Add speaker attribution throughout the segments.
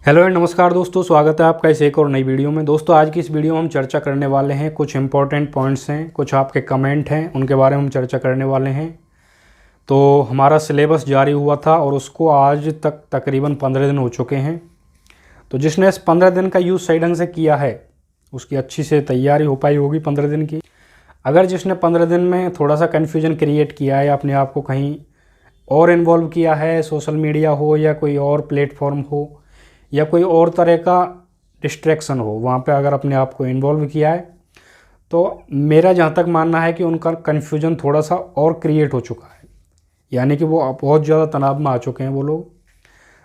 Speaker 1: Hello and नमस्कार दोस्तों, स्वागत है आपका इस एक और नई वीडियो में। दोस्तों आज की इस वीडियो में हम चर्चा करने वाले हैं, कुछ इंपॉर्टेंट पॉइंट्स हैं, कुछ आपके कमेंट हैं, उनके बारे में हम चर्चा करने वाले हैं। तो हमारा सिलेबस जारी हुआ था और उसको आज तक तकरीबन 15 दिन हो चुके हैं। तो जिसने इस 15 दिन का यूज़ सही ढंग से किया है उसकी अच्छी से तैयारी हो पाई होगी 15 दिन की। अगर जिसने 15 दिन में थोड़ा सा कन्फ्यूजन क्रिएट किया है, अपने आप को कहीं और इन्वॉल्व किया है, सोशल मीडिया हो या कोई और प्लेटफॉर्म हो या कोई और तरह का डिस्ट्रैक्शन हो, वहाँ पे अगर अपने आप को इन्वॉल्व किया है तो मेरा जहाँ तक मानना है कि उनका कन्फ्यूजन थोड़ा सा और क्रिएट हो चुका है, यानी कि वो बहुत ज़्यादा तनाव में आ चुके हैं वो लोग।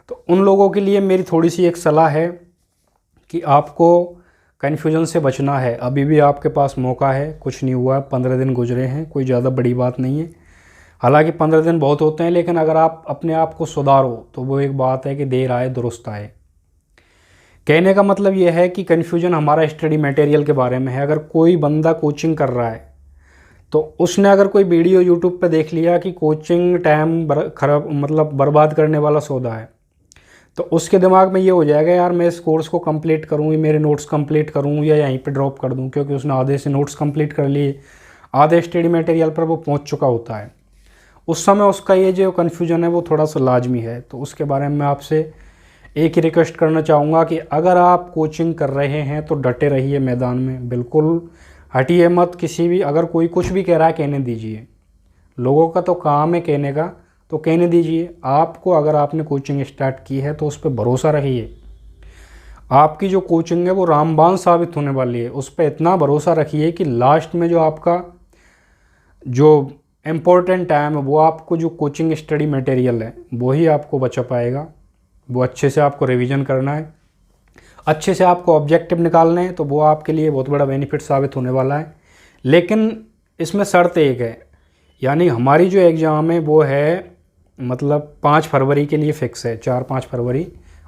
Speaker 1: तो उन लोगों के लिए मेरी थोड़ी सी एक सलाह है कि आपको कन्फ्यूजन से बचना है। अभी भी आपके पास मौका है, कुछ नहीं हुआ है, 15 दिन गुजरे हैं, कोई ज़्यादा बड़ी बात नहीं है। हालांकि 15 दिन बहुत होते हैं, लेकिन अगर आप अपने आप को सुधारो तो वो एक बात है कि देर आए दुरुस्त आए। कहने का मतलब ये है कि कन्फ्यूजन हमारा स्टडी मटेरियल के बारे में है। अगर कोई बंदा कोचिंग कर रहा है तो उसने अगर कोई वीडियो यूट्यूब पे देख लिया कि कोचिंग टाइम खराब मतलब बर्बाद करने वाला सौदा है, तो उसके दिमाग में ये हो जाएगा यार मैं इस कोर्स को कंप्लीट करूँ, मेरे नोट्स कंप्लीट करूँ या यहीं पे ड्रॉप कर दूँ, क्योंकि उसने आधे से नोट्स कंप्लीट कर लिए, आधे स्टडी मटेरियल पर वो पहुँच चुका होता है। उस समय उसका ये जो कन्फ्यूजन है वो थोड़ा सा लाजमी है। तो उसके बारे में मैं आपसे एक ही रिक्वेस्ट करना चाहूँगा कि अगर आप कोचिंग कर रहे हैं तो डटे रहिए मैदान में, बिल्कुल हटिए मत। किसी भी अगर कोई कुछ भी कह रहा है कहने दीजिए, लोगों का तो काम है कहने का, तो कहने दीजिए। आपको अगर आपने कोचिंग स्टार्ट की है तो उस पर भरोसा रखिए। आपकी जो कोचिंग है वो रामबाण साबित होने वाली है, उस पर इतना भरोसा रखिए कि लास्ट में जो आपका जो इम्पोर्टेंट टाइम है वो आपको जो कोचिंग स्टडी मटेरियल है वही आपको बचा पाएगा। वो अच्छे से आपको रिवीजन करना है, अच्छे से आपको ऑब्जेक्टिव निकालने हैं, तो वो आपके लिए बहुत बड़ा बेनिफिट साबित होने वाला है। लेकिन इसमें शर्त एक है, यानी हमारी जो एग्ज़ाम है वो है मतलब 5 फरवरी के लिए फ़िक्स है, 4-5 फरवरी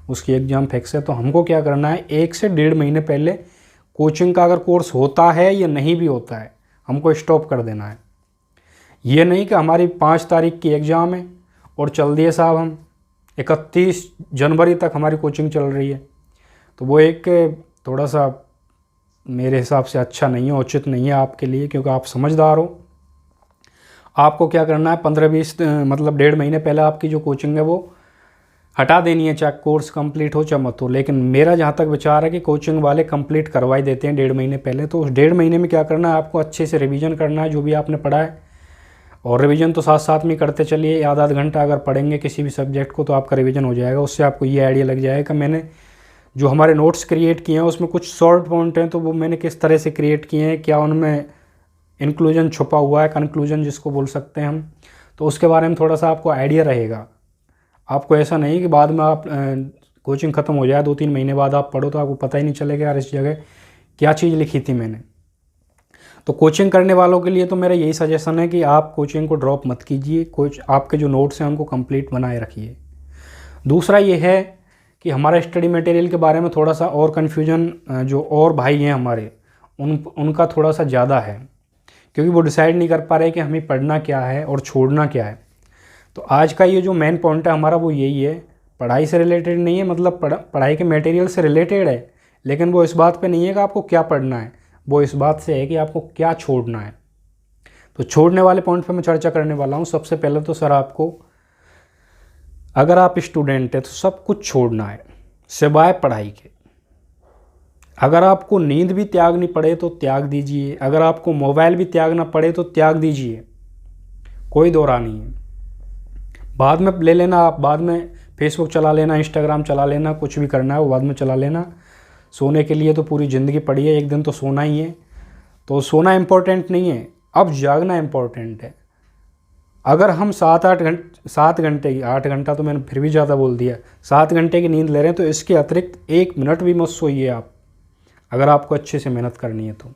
Speaker 1: उसकी एग्ज़ाम फिक्स है। तो हमको क्या करना है, 1 से 1.5 महीने पहले कोचिंग का अगर कोर्स होता है या नहीं भी होता है हमको स्टॉप कर देना है। ये नहीं कि हमारी 5 तारीख की एग्ज़ाम है और चल दिए साहब हम 31 जनवरी तक हमारी कोचिंग चल रही है। तो वो एक थोड़ा सा मेरे हिसाब से अच्छा नहीं है, उचित नहीं है आपके लिए, क्योंकि आप समझदार हो। आपको क्या करना है, 15-20 मतलब 1.5 महीने पहले आपकी जो कोचिंग है वो हटा देनी है, चाहे कोर्स कंप्लीट हो चाहे मत हो। लेकिन मेरा जहाँ तक विचार है कि कोचिंग वाले कंप्लीट करवा ही देते हैं 1.5 महीने पहले। तो उस 1.5 महीने में क्या करना है, आपको अच्छे से रिवीजन करना है जो भी आपने पढ़ा है। और रिवीजन तो साथ साथ में करते चलिए, आधा घंटा अगर पढ़ेंगे किसी भी सब्जेक्ट को तो आपका रिवीजन हो जाएगा। उससे आपको ये आइडिया लग जाएगा कि मैंने जो हमारे नोट्स क्रिएट किए हैं उसमें कुछ शॉर्ट पॉइंट हैं तो वो मैंने किस तरह से क्रिएट किए हैं, क्या उनमें इंक्लूजन छुपा हुआ है, कंक्लूजन जिसको बोल सकते हैं हम। तो उसके बारे में थोड़ा सा आपको आइडिया रहेगा। आपको ऐसा नहीं कि बाद में आप कोचिंग ख़त्म हो जाए 2-3 महीने बाद आप पढ़ो तो आपको पता ही नहीं चलेगा यार इस जगह क्या चीज़ लिखी थी मैंने। तो कोचिंग करने वालों के लिए तो मेरा यही सजेशन है कि आप कोचिंग को ड्रॉप मत कीजिए, कोच आपके जो नोट्स हैं उनको कंप्लीट बनाए रखिए। दूसरा ये है कि हमारा स्टडी मटेरियल के बारे में थोड़ा सा और कन्फ्यूजन जो और भाई हैं हमारे उनका थोड़ा सा ज़्यादा है, क्योंकि वो डिसाइड नहीं कर पा रहे कि हमें पढ़ना क्या है और छोड़ना क्या है। तो आज का ये जो मेन पॉइंट है हमारा वो यही है, पढ़ाई से रिलेटेड नहीं है, मतलब पढ़ाई के मटेरियल से रिलेटेड है, लेकिन वो इस बात पे नहीं है कि आपको क्या पढ़ना है, वो इस बात से है कि आपको क्या छोड़ना है। तो छोड़ने वाले पॉइंट पे मैं चर्चा करने वाला हूँ। सबसे पहले तो सर आपको, अगर आप स्टूडेंट हैं तो सब कुछ छोड़ना है सिवाय पढ़ाई के। अगर आपको नींद भी त्यागनी पड़े तो त्याग दीजिए, अगर आपको मोबाइल भी त्यागना पड़े तो त्याग दीजिए, कोई दो राह नहीं है। बाद में ले लेना, आप बाद में फेसबुक चला लेना, इंस्टाग्राम चला लेना, कुछ भी करना है वो बाद में चला लेना। सोने के लिए तो पूरी ज़िंदगी पड़ी है, एक दिन तो सोना ही है। तो सोना इम्पोर्टेंट नहीं है, अब जागना इम्पोर्टेंट है। अगर हम 7 घंटे की, 8 घंटा तो मैंने फिर भी ज़्यादा बोल दिया, 7 घंटे की नींद ले रहे हैं तो इसके अतिरिक्त 1 मिनट भी मत सोइए आप, अगर आपको अच्छे से मेहनत करनी है तो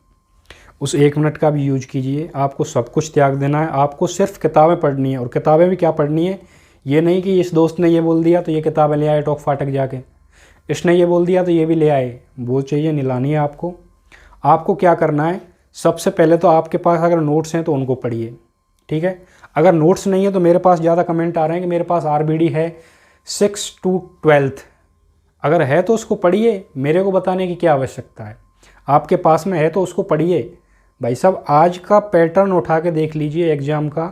Speaker 1: उस 1 मिनट का भी यूज कीजिए। आपको सब कुछ त्याग देना है, आपको सिर्फ किताबें पढ़नी है। और किताबें भी क्या पढ़नी है, ये नहीं कि इस दोस्त ने ये बोल दिया तो ये किताबें ले आए टॉक फाटक जाके, इसने ये बोल दिया तो ये भी ले आए, वो चाहिए नहीं लानी है आपको। आपको क्या करना है, सबसे पहले तो आपके पास अगर नोट्स हैं तो उनको पढ़िए, ठीक है। अगर नोट्स नहीं है तो मेरे पास ज़्यादा कमेंट आ रहे हैं कि मेरे पास आरबीडी है 6 to 12th, अगर है तो उसको पढ़िए, मेरे को बताने की क्या आवश्यकता है। आपके पास में है तो उसको पढ़िए। भाई साहब आज का पैटर्न उठा के देख लीजिए एग्ज़ाम का,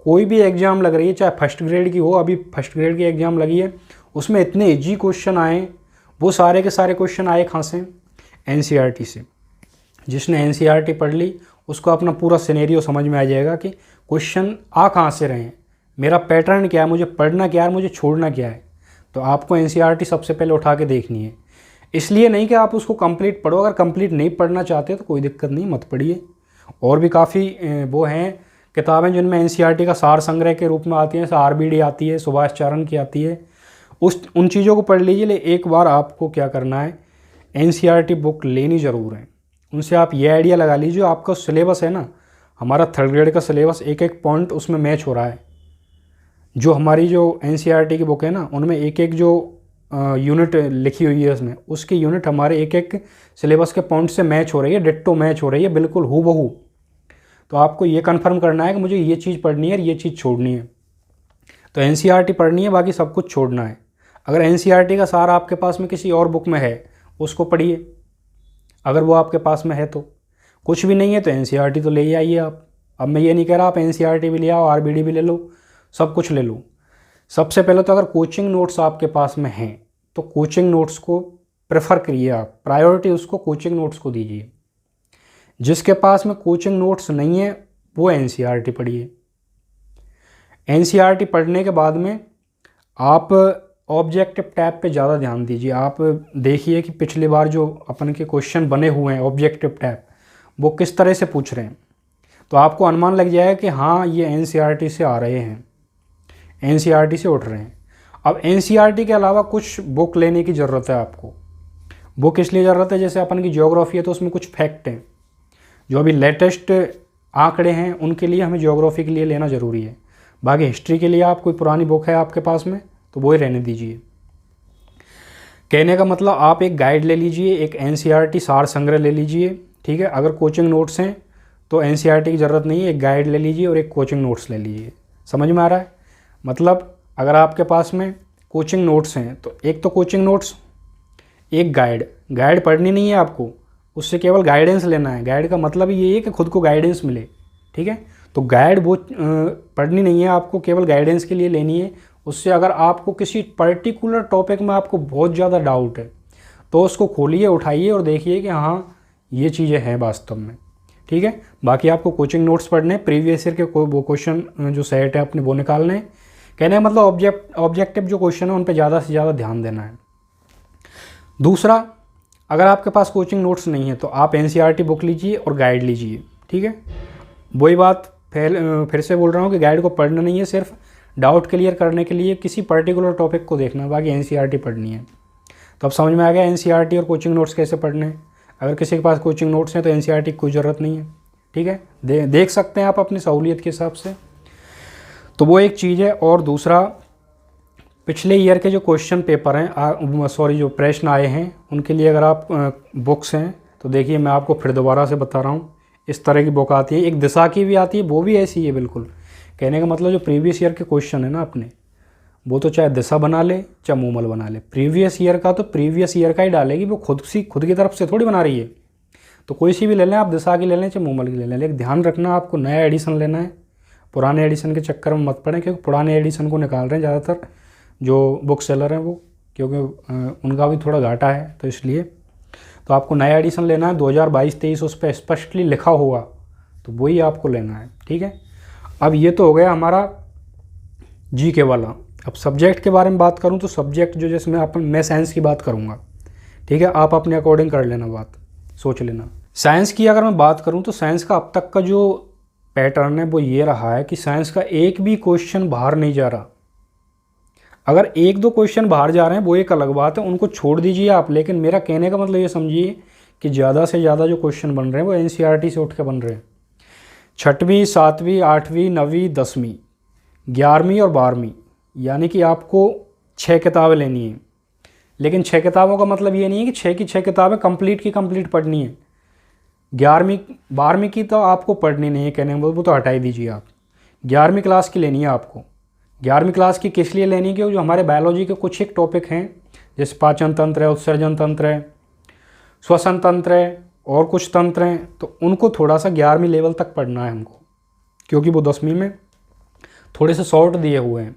Speaker 1: कोई भी एग्ज़ाम लग रही है चाहे फर्स्ट ग्रेड की हो, अभी फर्स्ट ग्रेड की एग्ज़ाम लगी है, उसमें इतने इजी क्वेश्चन आए, वो सारे के सारे क्वेश्चन आए कहाँ से? एनसीईआरटी से। जिसने एनसीईआरटी पढ़ ली उसको अपना पूरा सिनेरियो समझ में आ जाएगा कि क्वेश्चन आ कहाँ से रहे हैं, मेरा पैटर्न क्या है, मुझे पढ़ना क्या है, मुझे छोड़ना क्या है। तो आपको एनसीईआरटी सबसे पहले उठा के देखनी है। इसलिए नहीं कि आप उसको कंप्लीट पढ़ो, अगर कंप्लीट नहीं पढ़ना चाहते तो कोई दिक्कत नहीं, मत पढ़िए। और भी काफ़ी वो हैं किताबें जिनमें एनसीईआरटी का सार संग्रह के रूप में आती हैं, जैसे आरबीडी आती है, सुभाष चरण की आती है, उन चीज़ों को पढ़ लीजिए। लेकिन एक बार आपको क्या करना है, एनसीईआरटी बुक लेनी ज़रूर है। उनसे आप ये आइडिया लगा लीजिए, आपका सिलेबस है ना, हमारा थर्ड ग्रेड का सिलेबस एक एक पॉइंट उसमें मैच हो रहा है। जो हमारी जो एनसीईआरटी की बुक है ना, उनमें एक एक जो यूनिट लिखी हुई है उसमें, उसकी यूनिट हमारे एक एक सिलेबस के पॉइंट से मैच हो रही है, डिट्टो मैच हो रही है, बिल्कुल हूबहू। तो आपको ये कंफर्म करना है कि मुझे ये चीज़ पढ़नी है और ये चीज़ छोड़नी है। तो एनसीईआरटी पढ़नी है, बाकी सब कुछ छोड़ना है। अगर एनसीईआरटी का सार आपके पास में किसी और बुक में है उसको पढ़िए, अगर वो आपके पास में है तो। कुछ भी नहीं है तो एनसीईआरटी तो ले ही आइए आप। अब मैं ये नहीं कह रहा आप एनसीईआरटी भी ले आओ, आरबीडी भी ले लो, सब कुछ ले लो। सबसे पहले तो अगर कोचिंग नोट्स आपके पास में हैं तो कोचिंग नोट्स को प्रेफर करिए, आप प्रायोरिटी उसको कोचिंग नोट्स को दीजिए। जिसके पास में कोचिंग नोट्स नहीं है वो एनसीईआरटी पढ़िए। एनसीईआरटी पढ़ने के बाद में आप ऑब्जेक्टिव टाइप पे ज़्यादा ध्यान दीजिए। आप देखिए कि पिछली बार जो अपन के क्वेश्चन बने हुए हैं ऑब्जेक्टिव टाइप, वो किस तरह से पूछ रहे हैं, तो आपको अनुमान लग जाएगा कि हाँ ये एनसीईआरटी से आ रहे हैं, एनसीईआरटी से उठ रहे हैं। अब एनसीईआरटी के अलावा कुछ बुक लेने की ज़रूरत है आपको। बुक इसलिए ज़रूरत है, जैसे अपन की ज्योग्राफी है तो उसमें कुछ फैक्ट हैं जो अभी लेटेस्ट आंकड़े हैं, उनके लिए हमें ज्योग्राफी के लिए लेना ज़रूरी है। बाकी हिस्ट्री के लिए आप कोई पुरानी बुक है आपके पास में तो वो ही रहने दीजिए। कहने का मतलब आप एक गाइड ले लीजिए, एक एनसीईआरटी सार संग्रह ले लीजिए, ठीक है। अगर कोचिंग नोट्स हैं तो एनसीईआरटी की ज़रूरत नहीं है, एक गाइड ले लीजिए और एक कोचिंग नोट्स ले लीजिए। समझ में आ रहा है? मतलब अगर आपके पास में कोचिंग नोट्स हैं तो एक तो कोचिंग नोट्स, एक गाइड पढ़नी नहीं है आपको, उससे केवल गाइडेंस लेना है। गाइड का मतलब ये है कि खुद को गाइडेंस मिले, ठीक है। तो गाइड वो पढ़नी नहीं है आपको, केवल गाइडेंस के लिए लेनी है। उससे अगर आपको किसी पर्टिकुलर टॉपिक में आपको बहुत ज़्यादा डाउट है तो उसको खोलिए, उठाइए और देखिए कि हाँ ये चीज़ें हैं वास्तव में, ठीक है। बाकी आपको कोचिंग नोट्स पढ़ने हैं, प्रीवियस ईयर के वो क्वेश्चन जो सेट है अपने वो निकालने हैं। कहने का मतलब ऑब्जेक्टिव जो क्वेश्चन है उन पर ज़्यादा से ज़्यादा ध्यान देना है। दूसरा, अगर आपके पास कोचिंग नोट्स नहीं है तो आप एनसीईआरटी बुक लीजिए और गाइड लीजिए, ठीक है। वही बात फिर से बोल रहा हूँ कि गाइड को पढ़ना नहीं है, सिर्फ डाउट क्लियर करने के लिए किसी पर्टिकुलर टॉपिक को देखना है, बाकी एनसीईआरटी पढ़नी है। तो अब समझ में आ गया एनसीईआरटी और कोचिंग नोट्स कैसे पढ़ने हैं। अगर किसी के पास कोचिंग नोट्स हैं तो एनसीईआरटी की कोई ज़रूरत नहीं है, ठीक है। देख सकते हैं आप अपनी सहूलियत के हिसाब से, तो वो एक चीज़ है। और दूसरा, पिछले ईयर के जो क्वेश्चन पेपर हैं, जो प्रश्न आए हैं, उनके लिए अगर आप बुक्स हैं तो देखिए मैं आपको फिर दोबारा से बता रहा हूँ, इस तरह की बुक आती है। एक दिशा की भी आती है, वो भी ऐसी है बिल्कुल। कहने का मतलब जो प्रीवियस ईयर के क्वेश्चन है ना अपने, वो तो चाहे दिशा बना ले चाहे मूमल बना ले, प्रीवियस ईयर का तो प्रीवियस ईयर का ही डालेगी, वो खुद की तरफ से थोड़ी बना रही है। तो कोई सी भी ले लें आप, दिशा की ले लें चाहे मूमल की ले लें, लेकिन ध्यान रखना आपको नया एडिशन लेना है। पुराने एडिशन के चक्कर में मत पड़ें, क्योंकि पुराने एडिशन को निकाल रहे हैं ज़्यादातर जो बुक सेलर हैं वो, क्योंकि उनका भी थोड़ा घाटा है, तो इसलिए तो आपको नया एडिशन लेना है 2022-23, उस पर स्पष्टली लिखा होगा, तो वही आपको लेना है, ठीक है। अब ये तो हो गया हमारा जीके वाला। अब सब्जेक्ट के बारे में बात करूं तो सब्जेक्ट जो, जैसे मैं साइंस की बात करूंगा, ठीक है। आप अपने अकॉर्डिंग कर लेना, बात सोच लेना। साइंस की अगर मैं बात करूं तो साइंस का अब तक का जो पैटर्न है वो ये रहा है कि साइंस का एक भी क्वेश्चन बाहर नहीं जा रहा। अगर एक दो क्वेश्चन बाहर जा रहे हैं वो एक अलग बात है, उनको छोड़ दीजिए आप, लेकिन मेरा कहने का मतलब ये समझिए कि ज़्यादा से ज़्यादा जो क्वेश्चन बन रहे हैं वो एनसीईआरटी से उठ के बन रहे हैं। 6वीं 7वीं 8वीं 9वीं 10वीं 11वीं और 12वीं, यानी कि आपको 6 किताबें लेनी हैं। लेकिन 6 किताबों का मतलब ये नहीं है कि 6 की 6 किताबें कंप्लीट की कंप्लीट पढ़नी है। 11वीं 12वीं की तो आपको पढ़नी नहीं है, कहने में वो तो हटा ही दीजिए आप। 11वीं क्लास की लेनी है आपको। 11वीं क्लास की किस लिए लेनी है? क्योंकि जो हमारे बायोलॉजी के कुछ एक टॉपिक हैं जैसे पाचन तंत्र है, उत्सर्जन तंत्र है, श्वसन तंत्र है और कुछ तंत्र हैं, तो उनको थोड़ा सा 11वीं लेवल तक पढ़ना है हमको, क्योंकि वो 10वीं में थोड़े से शॉर्ट दिए हुए हैं।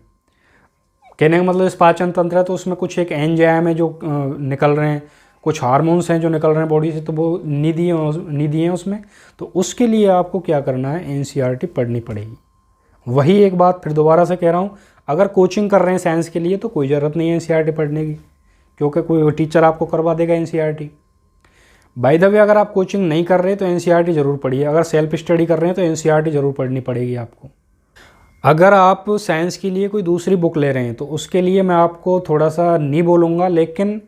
Speaker 1: कहने का मतलब इस पाचन तंत्र है तो उसमें कुछ एक एंजाइम है जो निकल रहे हैं, कुछ हार्मोन्स हैं जो निकल रहे हैं बॉडी से, तो वो नहीं दिए हैं उसमें। तो उसके लिए आपको क्या करना है, एनसीईआरटी पढ़नी पड़ेगी। वही एक बात फिर दोबारा से कह रहा हूँ, अगर कोचिंग कर रहे हैं साइंस के लिए तो कोई ज़रूरत नहीं है एनसीईआरटी पढ़ने की, क्योंकि कोई टीचर आपको करवा देगा एनसीईआरटी। बाय द वे, अगर आप कोचिंग नहीं कर रहे तो एनसीईआरटी ज़रूर पढ़िए। अगर सेल्फ स्टडी कर रहे हैं तो एनसीईआरटी ज़रूर पढ़नी पड़ेगी आपको। अगर आप साइंस के लिए कोई दूसरी बुक ले रहे हैं तो उसके लिए मैं आपको थोड़ा सा नहीं बोलूँगा, लेकिन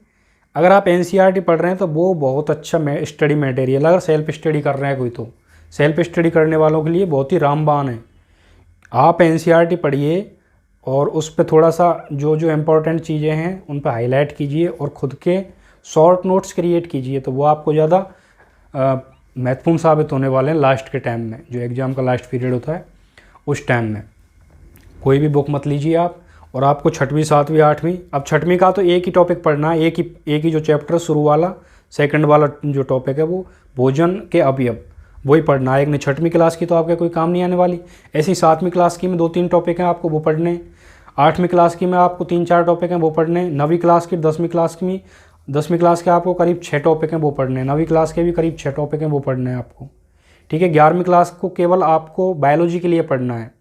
Speaker 1: अगर आप एनसीईआरटी पढ़ रहे हैं तो वो बहुत अच्छा स्टडी मटेरियल। अगर सेल्फ स्टडी कर रहे हैं कोई, तो सेल्फ स्टडी करने वालों के लिए बहुत ही रामबाण है। आप एनसीईआरटी पढ़िए और उस पर थोड़ा सा जो जो इम्पोर्टेंट चीज़ें हैं उन पर हाईलाइट कीजिए और ख़ुद के शॉर्ट नोट्स क्रिएट कीजिए, तो वो आपको ज़्यादा महत्वपूर्ण साबित होने वाले हैं लास्ट के टाइम में, जो एग्ज़ाम का लास्ट पीरियड होता है उस टाइम में। कोई भी बुक मत लीजिए आप। और आपको 6वीं 7वीं 8वीं, अब 6वीं का तो एक ही टॉपिक पढ़ना है, एक ही जो चैप्टर शुरू वाला, सेकंड वाला जो टॉपिक है वो भोजन के अवयव, वही पढ़ना है। एक ने 6वीं क्लास की तो आपके कोई काम नहीं आने वाली। ऐसी 7वीं क्लास की में 2-3 टॉपिक हैं आपको वो पढ़ने, 8वीं क्लास की में आपको 3-4 टॉपिक हैं वो पढ़ने, 9वीं क्लास की 10वीं क्लास की 10वीं क्लास के आपको करीब 6 टॉपिक हैं वो पढ़ने हैं, 9वीं क्लास के भी करीब 6 टॉपिक हैं वो पढ़ने हैं आपको। ठीक है, 11वीं क्लास को केवल आपको बायोलॉजी के लिए पढ़ना है,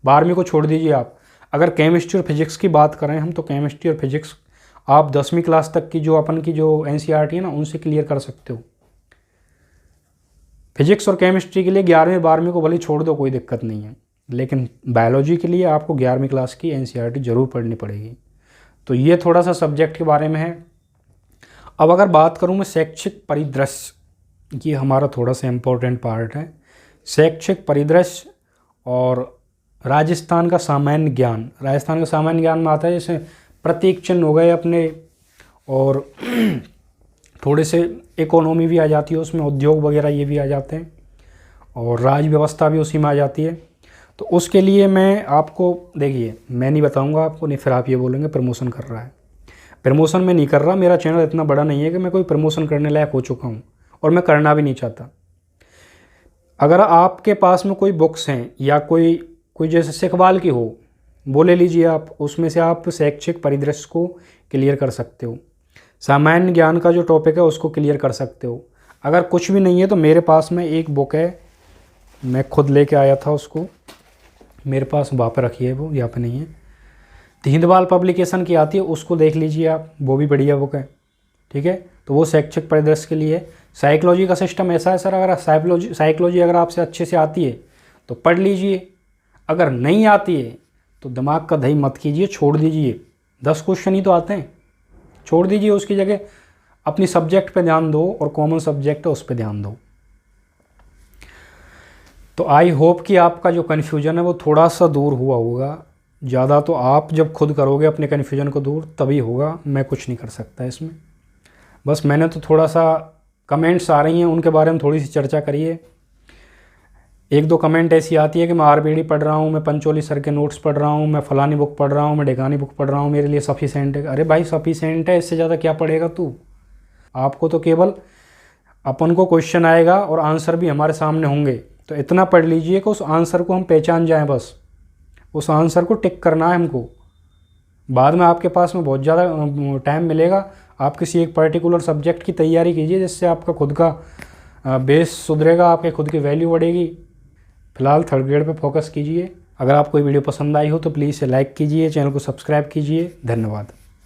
Speaker 1: 12वीं को छोड़ दीजिए आप। अगर केमिस्ट्री और फिजिक्स की बात करें हम, तो केमिस्ट्री और फिजिक्स आप 10वीं क्लास तक की जो अपन की जो एनसीईआरटी है ना, उनसे क्लियर कर सकते हो। फिजिक्स और केमिस्ट्री के लिए 11वीं 12वीं को भले छोड़ दो, कोई दिक्कत नहीं है, लेकिन बायोलॉजी के लिए आपको 11वीं क्लास की एनसीईआरटी ज़रूर पढ़नी पड़ेगी। तो ये थोड़ा सा सब्जेक्ट के बारे में है। अब अगर बात करूँ मैं शैक्षिक परिदृश्य, ये हमारा थोड़ा सा इम्पोर्टेंट पार्ट है। शैक्षिक परिदृश्य और राजस्थान का सामान्य ज्ञान। राजस्थान का सामान्य ज्ञान में आता है जैसे प्रतीक चिन्ह हो गए अपने, और थोड़े से इकोनॉमी भी आ जाती है उसमें, उद्योग वगैरह ये भी आ जाते हैं, और राज व्यवस्था भी उसी में आ जाती है। तो उसके लिए मैं आपको, देखिए मैं नहीं बताऊंगा आपको, नहीं फिर आप ये बोलेंगे प्रमोशन कर रहा है। प्रमोशन मैं नहीं कर रहा, मेरा चैनल इतना बड़ा नहीं है कि मैं कोई प्रमोशन करने लायक हो चुका हूँ, और मैं करना भी नहीं चाहता। अगर आपके पास में कोई बुक्स हैं या कोई जैसे सिखवाल की हो, वो ले लीजिए आप, उसमें से आप शैक्षिक परिदृश्य को क्लियर कर सकते हो, सामान्य ज्ञान का जो टॉपिक है उसको क्लियर कर सकते हो। अगर कुछ भी नहीं है तो मेरे पास में एक बुक है, मैं खुद लेके आया था उसको, मेरे पास वहाँ पर रखी है, वो यहाँ पे नहीं है, हिंदवाल पब्लिकेशन की आती है, उसको देख लीजिए आप, वो भी बढ़िया बुक है। ठीक है, तो वो शैक्षिक परिदृश्य के लिए। साइकोलॉजी का सिस्टम ऐसा है सर, अगर साइकोलॉजी अगर आपसे अच्छे से आती है तो पढ़ लीजिए, अगर नहीं आती है तो दिमाग का दही मत कीजिए, छोड़ दीजिए। 10 क्वेश्चन ही तो आते हैं, छोड़ दीजिए, उसकी जगह अपनी सब्जेक्ट पे ध्यान दो, और कॉमन सब्जेक्ट है उस पर ध्यान दो। तो आई होप कि आपका जो कन्फ्यूजन है वो थोड़ा सा दूर हुआ होगा। ज़्यादा तो आप जब खुद करोगे अपने कन्फ्यूजन को दूर तभी होगा, मैं कुछ नहीं कर सकता इसमें। बस मैंने तो थोड़ा सा, कमेंट्स आ रही हैं उनके बारे में थोड़ी सी चर्चा करिए। 1-2 कमेंट ऐसी आती है कि मैं आरबीडी पढ़ रहा हूँ, मैं पंचोली सर के नोट्स पढ़ रहा हूँ, मैं फलानी बुक पढ़ रहा हूँ, मैं ढेकानी बुक पढ़ रहा हूँ, मेरे लिए सफिशेंट है। अरे भाई सफिशेंट है, इससे ज़्यादा क्या पढ़ेगा तू? आपको तो केवल अपन को क्वेश्चन आएगा और आंसर भी हमारे सामने होंगे, तो इतना पढ़ लीजिए कि उस आंसर को हम पहचान जाएँ, बस उस आंसर को टिक करना है हमको। बाद में आपके पास में बहुत ज़्यादा टाइम मिलेगा, आप किसी एक पर्टिकुलर सब्जेक्ट की तैयारी कीजिए, जिससे आपका खुद का बेस सुधरेगा, आपके खुद की वैल्यू बढ़ेगी। फिलहाल 3rd ग्रेड पे फोकस कीजिए। अगर आपको ये वीडियो पसंद आई हो तो प्लीज़ इसे लाइक कीजिए, चैनल को सब्सक्राइब कीजिए। धन्यवाद।